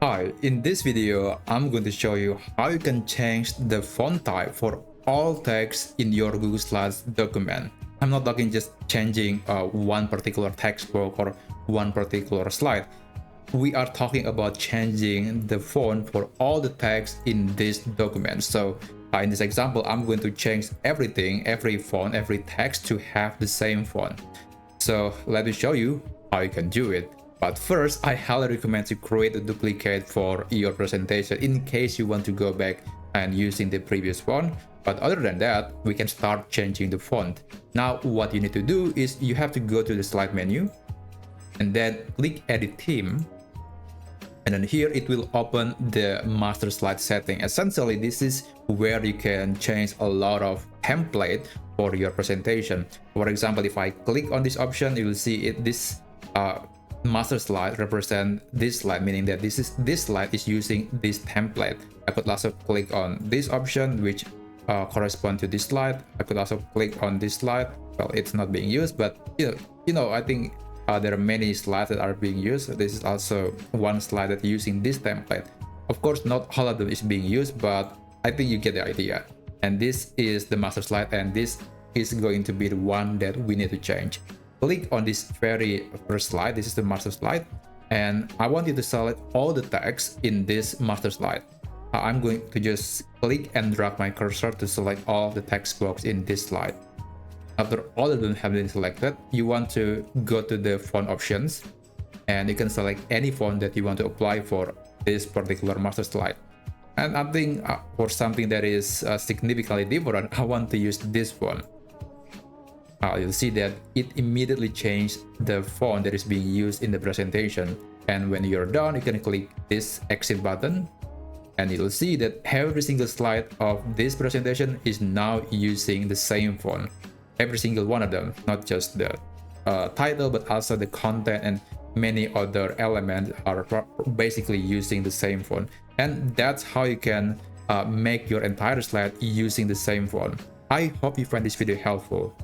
Hi, in this video, I'm going to show you how you can change the font type for all text in your Google Slides document. I'm not talking just changing one particular textbook or one particular slide. We are talking about changing the font for all the text in this document. So in this example, I'm going to change everything, every font, every text to have the same font. So let me show you how you can do it. But first, I highly recommend to create a duplicate for your presentation in case you want to go back and using the previous font. But other than that, we can start changing the font. Now, what you need to do is you have to go to the slide menu and then click edit theme. And then here it will open the master slide setting. Essentially, this is where you can change a lot of template for your presentation. For example, if I click on this option, you will see this master slide represent this slide, meaning that this slide is using this template. I could also click on this option, which correspond to this slide. I could also click on this slide. Well, it's not being used, but I think there are many slides that are being used. This is also one slide that using this template. Of course, not all of them is being used, but I think you get the idea. And this is the master slide, and this is going to be the one that we need to change. Click on this very first slide. This is the master slide, and I want you to select all the text in this master slide. I'm going to just click and drag my cursor to select all the text box in this slide. After all of them have been selected, you want to go to the font options, and you can select any font that you want to apply for this particular master slide. And I think for something that is significantly different, I want to use this font. You'll see that it immediately changed the font that is being used in the presentation. And when you're done, you can click this exit button, and you'll see that every single slide of this presentation is now using the same font. Every single one of them, not just the title, but also the content and many other elements are basically using the same font. And that's how you can make your entire slide using the same font. I hope you find this video helpful.